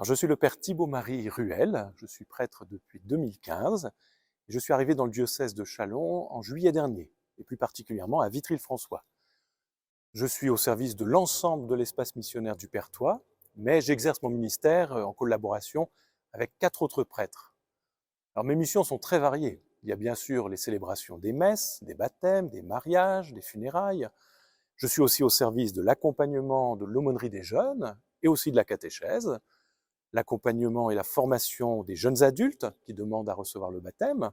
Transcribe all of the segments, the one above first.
Alors, je suis le père Thibaut-Marie Ruel, je suis prêtre depuis 2015 et je suis arrivé dans le diocèse de Châlons en juillet dernier, et plus particulièrement à Vitry-le-François. Je suis au service de l'ensemble de l'espace missionnaire du Perthois, mais j'exerce mon ministère en collaboration avec 4 autres prêtres. Alors, mes missions sont très variées. Il y a bien sûr les célébrations des messes, des baptêmes, des mariages, des funérailles. Je suis aussi au service de l'accompagnement de l'aumônerie des jeunes et aussi de la catéchèse, l'accompagnement et la formation des jeunes adultes qui demandent à recevoir le baptême,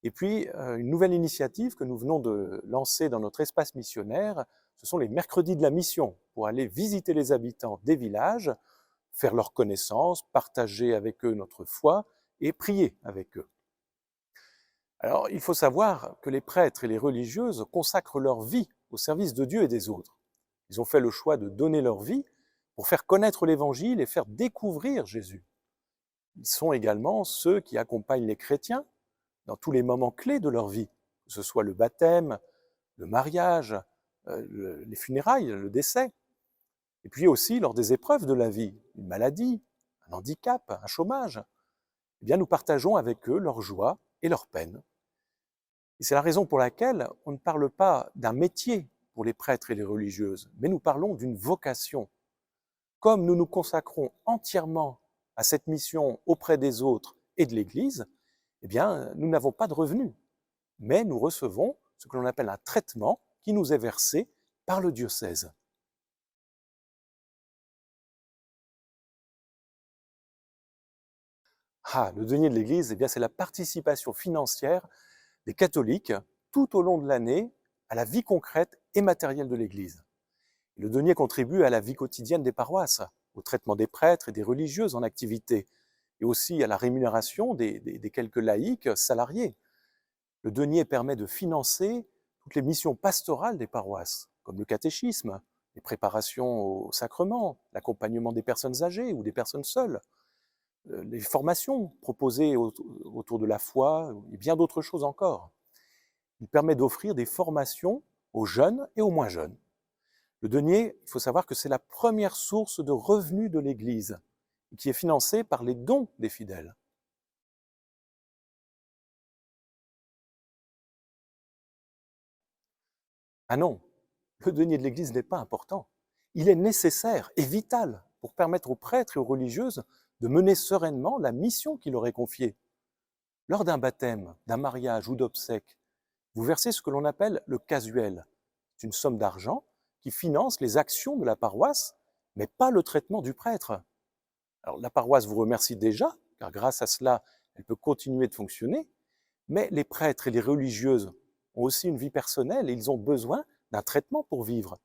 et puis une nouvelle initiative que nous venons de lancer dans notre espace missionnaire, ce sont les mercredis de la mission, pour aller visiter les habitants des villages, faire leur connaissance, partager avec eux notre foi et prier avec eux. Alors, il faut savoir que les prêtres et les religieuses consacrent leur vie au service de Dieu et des autres. Ils ont fait le choix de donner leur vie pour faire connaître l'Évangile et faire découvrir Jésus. Ils sont également ceux qui accompagnent les chrétiens dans tous les moments clés de leur vie, que ce soit le baptême, le mariage, les funérailles, le décès, et puis aussi lors des épreuves de la vie, une maladie, un handicap, un chômage. Eh bien, nous partageons avec eux leur joie et leur peine. Et c'est la raison pour laquelle on ne parle pas d'un métier pour les prêtres et les religieuses, mais nous parlons d'une vocation. Comme nous nous consacrons entièrement à cette mission auprès des autres et de l'Église, eh bien, nous n'avons pas de revenus, mais nous recevons ce que l'on appelle un traitement qui nous est versé par le diocèse. Ah, le denier de l'Église, eh bien, c'est la participation financière des catholiques tout au long de l'année à la vie concrète et matérielle de l'Église. Le denier contribue à la vie quotidienne des paroisses, au traitement des prêtres et des religieuses en activité, et aussi à la rémunération des quelques laïcs salariés. Le denier permet de financer toutes les missions pastorales des paroisses, comme le catéchisme, les préparations au sacrement, l'accompagnement des personnes âgées ou des personnes seules, les formations proposées autour de la foi et bien d'autres choses encore. Il permet d'offrir des formations aux jeunes et aux moins jeunes. Le denier, il faut savoir que c'est la première source de revenus de l'Église, qui est financée par les dons des fidèles. Ah non, le denier de l'Église n'est pas important. Il est nécessaire et vital pour permettre aux prêtres et aux religieuses de mener sereinement la mission qui leur est confiée. Lors d'un baptême, d'un mariage ou d'obsèques, vous versez ce que l'on appelle le casuel. C'est une somme d'argent qui finance les actions de la paroisse, mais pas le traitement du prêtre. Alors la paroisse vous remercie déjà, car grâce à cela, elle peut continuer de fonctionner, mais les prêtres et les religieuses ont aussi une vie personnelle et ils ont besoin d'un traitement pour vivre.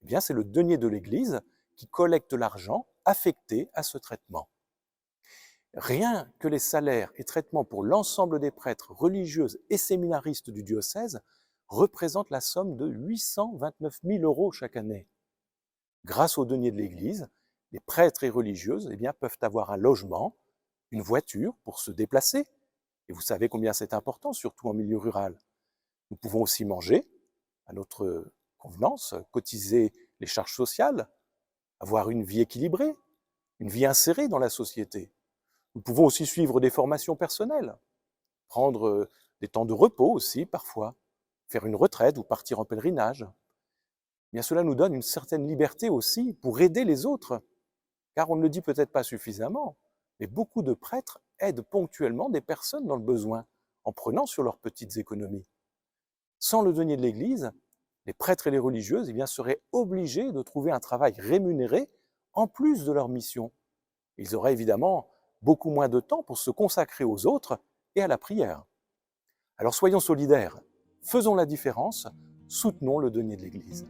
Eh bien, c'est le denier de l'Église qui collecte l'argent affecté à ce traitement. Rien que les salaires et traitements pour l'ensemble des prêtres, religieuses et séminaristes du diocèse représentent la somme de 829 000 € chaque année. Grâce au denier de l'Église, les prêtres et religieuses peuvent avoir un logement, une voiture pour se déplacer, et vous savez combien c'est important, surtout en milieu rural. Nous pouvons aussi manger à notre convenance, cotiser les charges sociales, avoir une vie équilibrée, une vie insérée dans la société. Nous pouvons aussi suivre des formations personnelles, prendre des temps de repos aussi parfois, faire une retraite ou partir en pèlerinage. Bien, cela nous donne une certaine liberté aussi pour aider les autres, car on ne le dit peut-être pas suffisamment, mais beaucoup de prêtres aident ponctuellement des personnes dans le besoin, en prenant sur leurs petites économies. Sans le denier de l'Église, les prêtres et les religieuses seraient obligés de trouver un travail rémunéré en plus de leur mission. Ils auraient évidemment beaucoup moins de temps pour se consacrer aux autres et à la prière. Alors soyons solidaires, faisons la différence, soutenons le denier de l'Église.